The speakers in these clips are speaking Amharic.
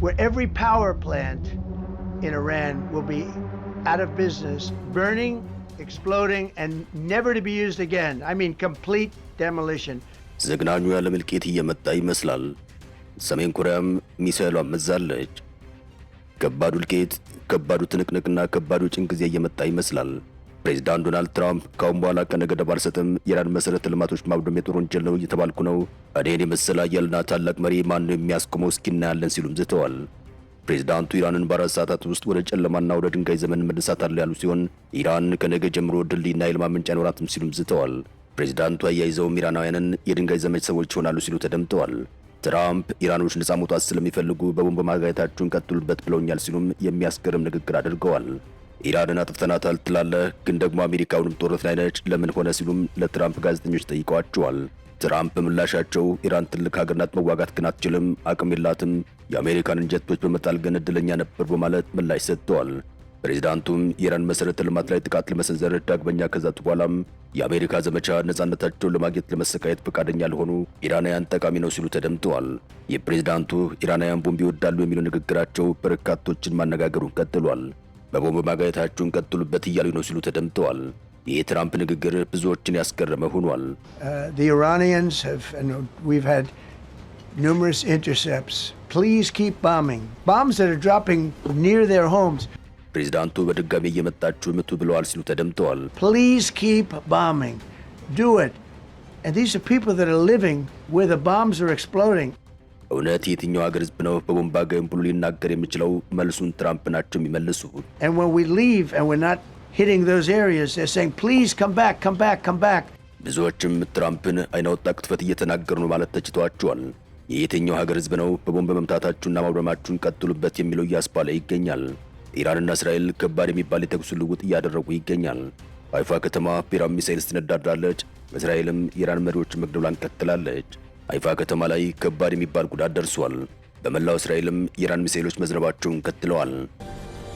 where every power plant in Iran will be out of business, burning, exploding, and never to be used again. I mean, complete demolition. ዘግናኙ የዓለም እልቂት እየመጣ ይመስላል። ሰሜን ኮሪያም ሚሳኤሏን መዛለች። ከባዱ እልቂት፣ ከባዱ ትንቅንቅና ከባዱ ጭንቅ ጊዜ እየመጣ ይመስላል። ፕሬዝዳንት ዶናልድ ትራምፕ ካሁን በኋላ ቀነ ገደብ አልሰጥም፣ የኢራን መሰረተ ልማቶች ማውደም የጦር ወንጀል ነው እየተባልኩ ነው፣ እኔን የመሰለ ኃያልና ታላቅ መሪ ማን ነው የሚያስቆመው እስኪ እናያለን ሲሉም ዝተዋል። ፕሬዝዳንቱ ኢራንን በአራት ሰዓታት ውስጥ ወደ ጨለማና ወደ ድንጋይ ዘመን መልሳታለሁ ያሉ ሲሆን ኢራን ከነገ ጀምሮ ድልድይና የኃይል ማመንጫ አይኖራትም ሲሉም ዝተዋል። ፕሬዝዳንቱ አያይዘውም ኢራናውያንን የድንጋይ ዘመች ሰዎች ይሆናሉ ሲሉ ተደምጠዋል። ትራምፕ ኢራኖች ነጻ መውጣት ስለሚፈልጉ በቦምብ ማጋየታችሁን ቀጥሉበት ብለውኛል ሲሉም የሚያስገርም ንግግር አድርገዋል። ኢራንን አጥፍተናታል ትላለህ፣ ግን ደግሞ አሜሪካውንም ጦርነት ላይ ነች፣ ለምን ሆነ ሲሉም ለትራምፕ ጋዜጠኞች ጠይቀዋቸዋል። ትራምፕ በምላሻቸው ኢራን ትልቅ ሀገር ናት፣ መዋጋት ግን አትችልም፣ አቅም የላትም፣ የአሜሪካንን ጀቶች በመጣል ግን እድለኛ ነበር በማለት ምላሽ ሰጥተዋል። ፕሬዝዳንቱም የኢራን መሰረተ ልማት ላይ ጥቃት ለመሰንዘር ዳግመኛ ከዛቱ በኋላም የአሜሪካ ዘመቻ ነጻነታቸውን ለማግኘት ለመሰቃየት ፈቃደኛ ለሆኑ ኢራናውያን ጠቃሚ ነው ሲሉ ተደምጠዋል። የፕሬዝዳንቱ ኢራናውያን ቦምብ ይወዳሉ የሚለው ንግግራቸው በርካቶችን ማነጋገሩን ቀጥሏል። በቦምብ ማጋየታችሁን ቀጥሉበት እያሉ ነው ሲሉ ተደምጠዋል። የትራምፕ ንግግር ብዙዎችን ያስገረመ ሆኗል። The Iranians have, and we've had numerous intercepts. Please keep bombing. Bombs that are dropping near their homes. ፕሬዝዳንቱ በድጋሚ እየመጣችሁ ምቱ ብለዋል ሲሉ ተደምጠዋል። Please keep bombing. Do it. And these are people that are living where the bombs are exploding. እውነት የትኛው ሀገር ህዝብ ነው በቦምብ አጋይም ብሎ ሊናገር የሚችለው? መልሱን ትራምፕ ናቸው የሚመልሱ። And when we leave and we're not hitting those areas, they're saying, please come back, come back, come back. ብዙዎችም ትራምፕን አይናወጣ ቅጥፈት እየተናገሩ ነው ማለት ተችተዋቸዋል። የየትኛው ሀገር ህዝብ ነው በቦምብ መምታታችሁና ማውደማችሁን ቀጥሉበት የሚለው እያስባለ ይገኛል። ኢራንና እስራኤል ከባድ የሚባል የተኩስ ልውውጥ እያደረጉ ይገኛል። ሃይፋ ከተማ በኢራን ሚሳኤል ስትነዳዳለች። እስራኤልም የኢራን መሪዎችን መግደሏን ቀጥላለች። ሃይፋ ከተማ ላይ ከባድ የሚባል ጉዳት ደርሷል። በመላው እስራኤልም የኢራን ሚሳኤሎች መዝነባቸውን ቀጥለዋል።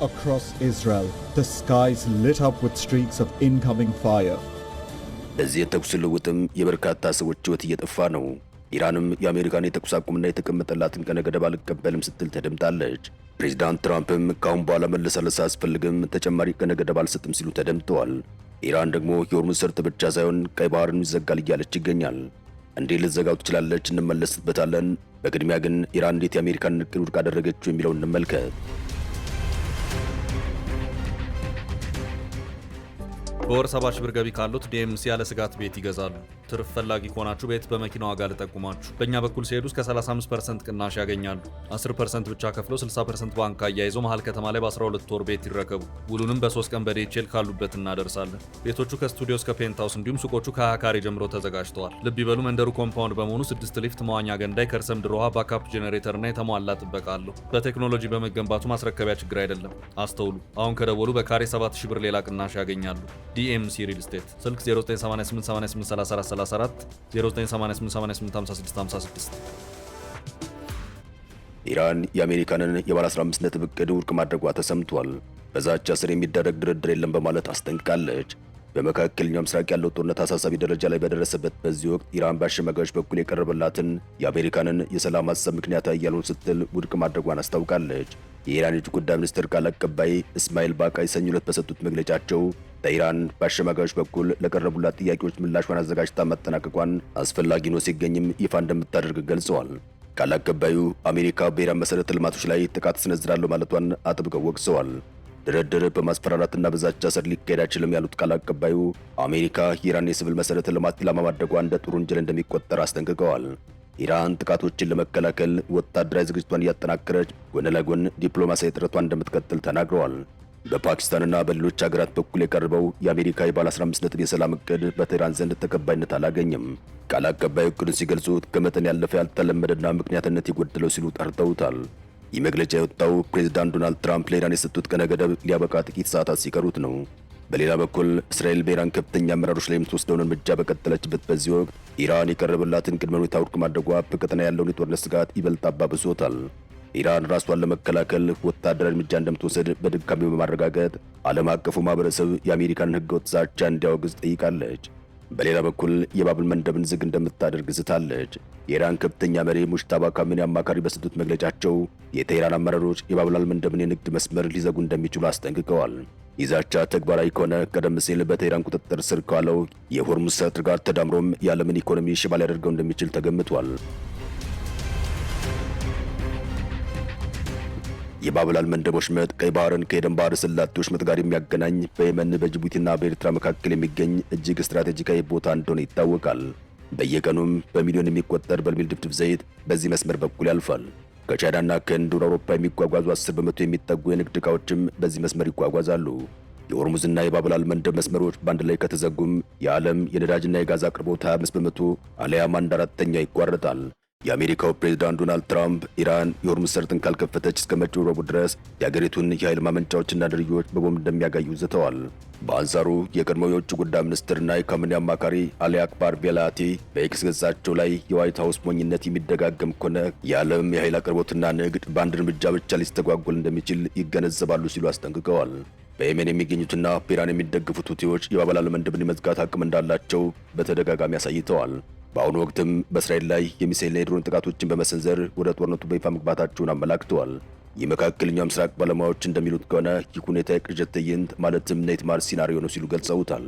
Across Israel, the skies lit up with streaks of incoming fire. በዚህ የተኩስ ልውውጥም የበርካታ ሰዎች ህይወት እየጠፋ ነው። ኢራንም የአሜሪካን የተኩስ አቁምና የተቀመጠላትን ቀነ ገደብ አልቀበልም ስትል ተደምጣለች። ፕሬዝዳንት ትራምፕም ካሁን በኋላ መለሳለስ አያስፈልግም፣ ተጨማሪ ቀነ ገደብ አልሰጥም ሲሉ ተደምጠዋል። ኢራን ደግሞ የሆርሙዝ ሰርጥ ብቻ ሳይሆን ቀይ ባህርን ይዘጋል እያለች ይገኛል። እንዴት ልትዘጋው ትችላለች? እንመለስበታለን። በቅድሚያ ግን ኢራን እንዴት የአሜሪካን እቅድ ውድቅ አደረገችው የሚለውን እንመልከት። በወር 70 ሺህ ብር ገቢ ካሉት ዲኤምሲ ያለ ስጋት ቤት ይገዛሉ። ትርፍ ፈላጊ ከሆናችሁ ቤት በመኪና ዋጋ ልጠቁማችሁ። በእኛ በኩል ሲሄዱ እስከ 35% ቅናሽ ያገኛሉ። 10% ብቻ ከፍለው 60% ባንክ አያይዘው መሃል ከተማ ላይ በ12 ወር ቤት ይረከቡ። ውሉንም በ3 ቀን በዲኤችኤል ካሉበት እናደርሳለን። ቤቶቹ ከስቱዲዮ እስከ ፔንትሃውስ እንዲሁም ሱቆቹ ከ20 ካሬ ጀምሮ ተዘጋጅተዋል። ልብ ይበሉ፣ መንደሩ ኮምፓውንድ በመሆኑ 6 ሊፍት፣ መዋኛ ገንዳ፣ የከርሰ ምድር ውሃ፣ ባካፕ ጄኔሬተር እና የተሟላ ጥበቃ አለው። በቴክኖሎጂ በመገንባቱ ማስረከቢያ ችግር አይደለም። አስተውሉ፣ አሁን ከደወሉ በካሬ 7000 ብር ሌላ ቅናሽ ያገኛሉ። ዲኤምሲ ሪል ስቴት ስልክ 0988883434 0988885656። ኢራን የአሜሪካንን የባለ 15 ነጥብ እቅድ ውድቅ ማድረጓ ተሰምቷል። በዛቻ ስር የሚደረግ ድርድር የለም በማለት አስጠንቅቃለች። በመካከለኛው ምስራቅ ያለው ጦርነት አሳሳቢ ደረጃ ላይ በደረሰበት በዚህ ወቅት ኢራን በአሸማጋዮች በኩል የቀረበላትን የአሜሪካንን የሰላም ሀሳብ ምክንያታዊ ያልሆነ ስትል ውድቅ ማድረጓን አስታውቃለች። የኢራን የውጭ ጉዳይ ሚኒስትር ቃል አቀባይ እስማኤል ባቃይ ሰኞ ዕለት በሰጡት መግለጫቸው በኢራን በአሸማጋዮች በኩል ለቀረቡላት ጥያቄዎች ምላሿን አዘጋጅታ ማጠናቀቋን አስፈላጊ ነው ሲገኝም ይፋ እንደምታደርግ ገልጸዋል። ቃል አቀባዩ አሜሪካ በኢራን መሰረተ ልማቶች ላይ ጥቃት ሰነዝራለሁ ማለቷን አጥብቀው ወቅሰዋል። ድርድር በማስፈራራትና በዛቻ ስር ሊካሄድ አይችልም ያሉት ቃል አቀባዩ አሜሪካ የኢራን የሲቪል መሰረተ ልማት ኢላማ ማድረጓ እንደ ጥሩ ወንጀል እንደሚቆጠር አስጠንቅቀዋል። ኢራን ጥቃቶችን ለመከላከል ወታደራዊ ዝግጅቷን እያጠናከረች ጎን ለጎን ዲፕሎማሲያዊ ጥረቷን እንደምትቀጥል ተናግረዋል። በፓኪስታንና በሌሎች ሀገራት በኩል የቀረበው የአሜሪካ የባለ 15 ነጥብ የሰላም እቅድ በቴህራን ዘንድ ተቀባይነት አላገኘም። ቃል አቀባዩ እቅዱን ሲገልጹት ከመጠን ያለፈ ያልተለመደና ምክንያትነት የጎደለው ሲሉ ጠርተውታል። ይህ መግለጫ የወጣው ፕሬዝዳንት ዶናልድ ትራምፕ ለኢራን የሰጡት ቀነ ገደብ ሊያበቃ ጥቂት ሰዓታት ሲቀሩት ነው። በሌላ በኩል እስራኤል በኢራን ከፍተኛ አመራሮች ላይ የምትወስደውን እርምጃ በቀጠለችበት በዚህ ወቅት ኢራን የቀረበላትን ቅድመ ሁኔታ ውድቅ ማድረጓ በቀጠና ያለውን የጦርነት ስጋት ይበልጥ አባብሶታል። ኢራን ራሷን ለመከላከል ወታደራዊ እርምጃ እንደምትወስድ በድጋሚ በማረጋገጥ ዓለም አቀፉ ማህበረሰብ የአሜሪካንን ህገወጥ ዛቻ እንዲያወግዝ ጠይቃለች። በሌላ በኩል የባብል መንደብን ዝግ እንደምታደርግ ዝታለች። የኢራን ከፍተኛ መሪ ሙጅታባ ካሚኒ አማካሪ በሰጡት መግለጫቸው የቴህራን አመራሮች የባብል መንደብን የንግድ መስመር ሊዘጉ እንደሚችሉ አስጠንቅቀዋል። ይዛቻ ተግባራዊ ከሆነ ቀደም ሲል በቴህራን ቁጥጥር ስር ካለው የሆርሙዝ ሰርጥ ጋር ተዳምሮም የዓለምን ኢኮኖሚ ሽባ ሊያደርገው እንደሚችል ተገምቷል። የባብል መንደብ ወሽመጥ ቀይ ባህርን ከኤደን ባህረ ሰላጤ ወሽመጥ ጋር የሚያገናኝ በየመን በጅቡቲና በኤርትራ መካከል የሚገኝ እጅግ ስትራቴጂካዊ ቦታ እንደሆነ ይታወቃል። በየቀኑም በሚሊዮን የሚቆጠር በርሜል ድፍድፍ ዘይት በዚህ መስመር በኩል ያልፋል። ከቻይናና ከህንድ ወደ አውሮፓ የሚጓጓዙ 10 በመቶ የሚጠጉ የንግድ ዕቃዎችም በዚህ መስመር ይጓጓዛሉ። የሆርሙዝና የባብል መንደብ መስመሮች በአንድ ላይ ከተዘጉም የዓለም የነዳጅና የጋዝ አቅርቦት 25 በመቶ አሊያም 1/4 ይቋረጣል። የአሜሪካው ፕሬዝዳንት ዶናልድ ትራምፕ ኢራን የሆርሙዝ ሰርጥን ካልከፈተች እስከ መጪው ረቡዕ ድረስ የአገሪቱን የኃይል ማመንጫዎችና ድልድዮች በቦምብ እንደሚያጋዩ ዝተዋል። በአንጻሩ የቀድሞው የውጭ ጉዳይ ሚኒስትርና የካቢኔ አማካሪ አሊ አክባር ቬላቲ በኤክስ ገጻቸው ላይ የዋይት ሀውስ ሞኝነት የሚደጋገም ከሆነ የዓለም የኃይል አቅርቦትና ንግድ በአንድ እርምጃ ብቻ ሊስተጓጎል እንደሚችል ይገነዘባሉ ሲሉ አስጠንቅቀዋል። በየመን የሚገኙትና በኢራን የሚደግፉት ሁቲዎች የባብል መንደብን የመዝጋት አቅም እንዳላቸው በተደጋጋሚ አሳይተዋል። በአሁኑ ወቅትም በእስራኤል ላይ የሚሳኤልና የድሮን ጥቃቶችን በመሰንዘር ወደ ጦርነቱ በይፋ መግባታቸውን አመላክተዋል። የመካከለኛው ምስራቅ ባለሙያዎች እንደሚሉት ከሆነ ይህ ሁኔታ የቅዠት ትዕይንት ማለትም ናይትማር ሲናሪዮ ነው ሲሉ ገልጸውታል።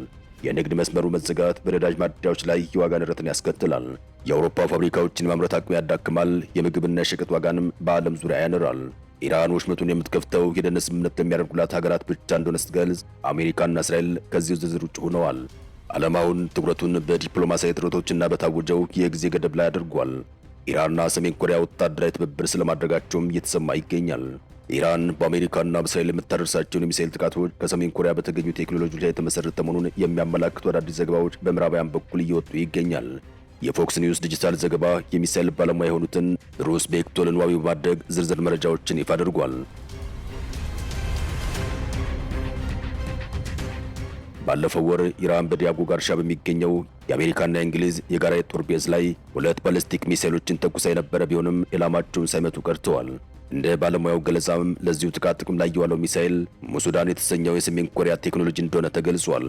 የንግድ መስመሩ መዘጋት በነዳጅ ማደያዎች ላይ የዋጋ ንረትን ያስከትላል። የአውሮፓ ፋብሪካዎችን የማምረት አቅም ያዳክማል። የምግብና የሸቀጥ ዋጋንም በዓለም ዙሪያ ያንራል። ኢራን ወሽመጡን የምትከፍተው የደህንነት ስምምነት ለሚያደርጉላት ሀገራት ብቻ እንደሆነ ስትገልጽ፣ አሜሪካና እስራኤል ከዚህ ዝርዝር ውጭ ሆነዋል። ዓለም አሁን ትኩረቱን በዲፕሎማሲያዊ ጥረቶችና በታወጀው የጊዜ ገደብ ላይ አድርጓል። ኢራንና ሰሜን ኮሪያ ወታደራዊ ትብብር ስለማድረጋቸውም እየተሰማ ይገኛል። ኢራን በአሜሪካና በእስራኤል የምታደርሳቸውን የሚሳኤል ጥቃቶች ከሰሜን ኮሪያ በተገኙ ቴክኖሎጂ ላይ የተመሰረተ መሆኑን የሚያመላክቱ አዳዲስ ዘገባዎች በምዕራባውያን በኩል እየወጡ ይገኛል። የፎክስ ኒውስ ዲጂታል ዘገባ የሚሳኤል ባለሙያ የሆኑትን ሩስ ቤክቶልን ዋቢ በማድረግ ዝርዝር መረጃዎችን ይፋ አድርጓል። ባለፈው ወር ኢራን በዲያጎ ጋርሻ በሚገኘው የአሜሪካና የእንግሊዝ የጋራ የጦር ቤዝ ላይ 2 ባሊስቲክ ሚሳኤሎችን ተኩሳ የነበረ ቢሆንም ኢላማቸውን ሳይመቱ ቀርተዋል። እንደ ባለሙያው ገለጻም ለዚሁ ጥቃት ጥቅም ላይ የዋለው ሚሳኤል ሙሱዳን የተሰኘው የሰሜን ኮሪያ ቴክኖሎጂ እንደሆነ ተገልጿል።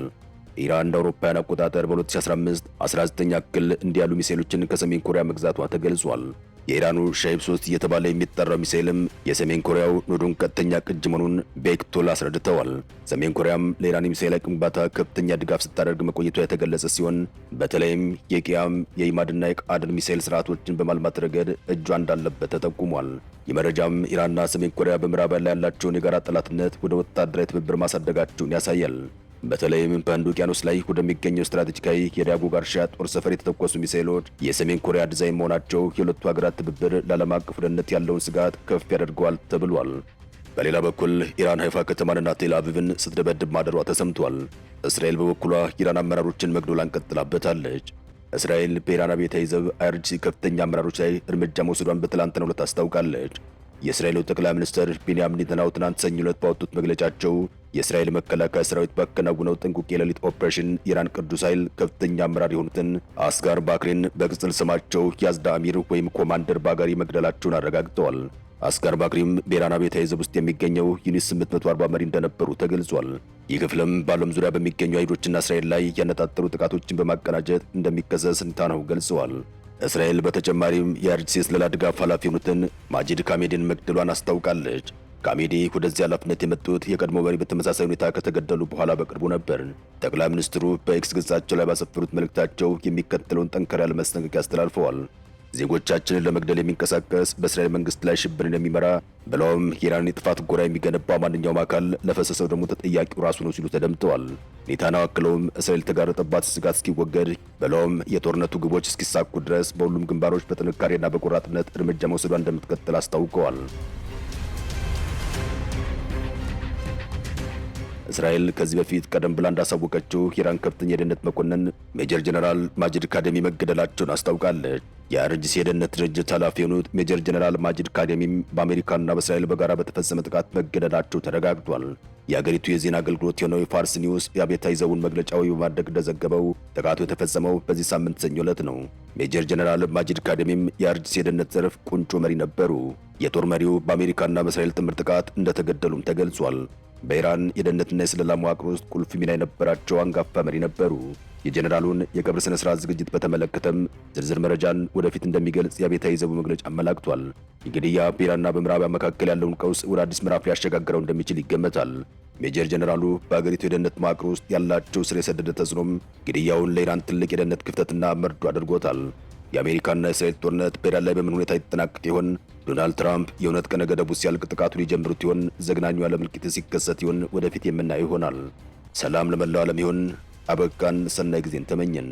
ኢራን እንደ አውሮፓውያን አቆጣጠር በ2015 19 ያክል እንዲያሉ ሚሳኤሎችን ከሰሜን ኮሪያ መግዛቷ ተገልጿል። የኢራኑ ሻይብ 3 እየተባለ የሚጠራው ሚሳኤልም የሰሜን ኮሪያው ኖዶን ቀጥተኛ ቅጅ መሆኑን ቤክቶል አስረድተዋል። ሰሜን ኮሪያም ለኢራን የሚሳኤል ግንባታ ከፍተኛ ድጋፍ ስታደርግ መቆየቷ የተገለጸ ሲሆን በተለይም የቂያም የኢማድና የቃድን ሚሳኤል ስርዓቶችን በማልማት ረገድ እጇ እንዳለበት ተጠቁሟል። የመረጃም ኢራንና ሰሜን ኮሪያ በምዕራባውያን ላይ ያላቸውን የጋራ ጠላትነት ወደ ወታደራዊ ትብብር ማሳደጋቸውን ያሳያል። በተለይም በህንድ ውቅያኖስ ላይ ወደሚገኘው ስትራቴጂካዊ የዲያጎ ጋርሻ ጦር ሰፈር የተተኮሱ ሚሳኤሎች የሰሜን ኮሪያ ዲዛይን መሆናቸው የሁለቱ ሀገራት ትብብር ለዓለም አቀፍ ደህንነት ያለውን ስጋት ከፍ ያደርገዋል ተብሏል። በሌላ በኩል ኢራን ሃይፋ ከተማንና ቴል አቪቭን ስትደበድብ ማደሯ ተሰምቷል። እስራኤል በበኩሏ ኢራን አመራሮችን መግደሏን ቀጥላበታለች። እስራኤል በኢራን አብዮታዊ ዘብ አይአርጂሲ ከፍተኛ አመራሮች ላይ እርምጃ መውሰዷን በትላንትናው ዕለት አስታውቃለች። የእስራኤሉ ጠቅላይ ሚኒስትር ቤንያሚን ኔታንያሁ ትናንት ሰኞ ዕለት ባወጡት መግለጫቸው የእስራኤል መከላከያ ሰራዊት ባከናወነው ጥንቁቅ የሌሊት ኦፕሬሽን የኢራን ቅዱስ ኃይል ከፍተኛ አመራር የሆኑትን አስጋር ባክሪን በቅጽል ስማቸው ያዝዳ አሚር ወይም ኮማንደር ባጋሪ መግደላቸውን አረጋግጠዋል። አስጋር ባክሪም በኢራን አብዮታዊ ዘብ ውስጥ የሚገኘው ዩኒስ 840 መሪ እንደነበሩ ተገልጿል። ይህ ክፍልም በዓለም ዙሪያ በሚገኙ ኃይሎችና እስራኤል ላይ ያነጣጠሩ ጥቃቶችን በማቀናጀት እንደሚከሰስ ኔታንያሁ ገልጸዋል። እስራኤል በተጨማሪም የአይአርጂሲ የስለላ ድጋፍ ኃላፊ የሆኑትን ማጂድ ካሜዲን መግደሏን አስታውቃለች። ካሜዲ ወደዚህ ኃላፊነት የመጡት የቀድሞ መሪ በተመሳሳይ ሁኔታ ከተገደሉ በኋላ በቅርቡ ነበር። ጠቅላይ ሚኒስትሩ በኤክስ ገጻቸው ላይ ባሰፈሩት መልእክታቸው የሚከተለውን ጠንከር ያለ ማስጠንቀቂያ አስተላልፈዋል። ዜጎቻችንን ለመግደል የሚንቀሳቀስ በእስራኤል መንግስት ላይ ሽብርን የሚመራ ብለውም የኢራን የጥፋት ጎራ የሚገነባ ማንኛውም አካል ለፈሰሰው ደግሞ ተጠያቂው ራሱ ነው ሲሉ ተደምጠዋል። ኔታንያሁ አክለውም እስራኤል የተጋረጠባት ስጋት እስኪወገድ ብለውም የጦርነቱ ግቦች እስኪሳኩ ድረስ በሁሉም ግንባሮች በጥንካሬና በቆራጥነት እርምጃ መውሰዷ እንደምትቀጥል አስታውቀዋል። እስራኤል ከዚህ በፊት ቀደም ብላ እንዳሳወቀችው የኢራን ከፍተኛ የደህንነት መኮንን ሜጀር ጀነራል ማጂድ ካዴሚ መገደላቸውን አስታውቃለች። የአይአርጂሲ የደህንነት ድርጅት ኃላፊ የሆኑት ሜጀር ጀነራል ማጂድ ካዴሚም በአሜሪካና በእስራኤል በጋራ በተፈጸመ ጥቃት መገደላቸው ተረጋግጧል። የአገሪቱ የዜና አገልግሎት የሆነው የፋርስ ኒውስ የአብዮታዊ ዘቡን መግለጫዊ በማድረግ እንደዘገበው ጥቃቱ የተፈጸመው በዚህ ሳምንት ሰኞ ዕለት ነው። ሜጀር ጀነራል ማጂድ ካዴሚም የአይአርጂሲ የደህንነት ዘርፍ ቁንጮ መሪ ነበሩ። የጦር መሪው በአሜሪካና በእስራኤል ጥምር ጥቃት እንደተገደሉም ተገልጿል። በኢራን የደህንነትና የስለላ መዋቅር ውስጥ ቁልፍ ሚና የነበራቸው አንጋፋ መሪ ነበሩ። የጀነራሉን የቀብር ስነ ስርዓት ዝግጅት በተመለከተም ዝርዝር መረጃን ወደፊት እንደሚገልጽ የአብዮታዊ ዘቡ መግለጫ አመላክቷል። እንግዲህ በኢራንና በምዕራብ መካከል ያለውን ቀውስ ወደ አዲስ ምዕራፍ ሊያሸጋግረው እንደሚችል ይገመታል። ሜጀር ጀነራሉ በአገሪቱ የደህንነት መዋቅር ውስጥ ያላቸው ስር የሰደደ ተጽዕኖም ግድያውን ለኢራን ትልቅ የደህንነት ክፍተትና መርዶ አድርጎታል። የአሜሪካና የእስራኤል ጦርነት በኢራን ላይ በምን ሁኔታ ይጠናቀቅ ይሆን? ዶናልድ ትራምፕ የእውነት ቀነ ገደቡ ሲያልቅ ጥቃቱን ሊጀምሩት ይሆን? ዘግናኙ ዓለም እልቂት ሲከሰት ይሆን? ወደፊት የምናየው ይሆናል። ሰላም ለመላው ዓለም ይሁን። አበቃን። ሰናይ ጊዜን ተመኘን።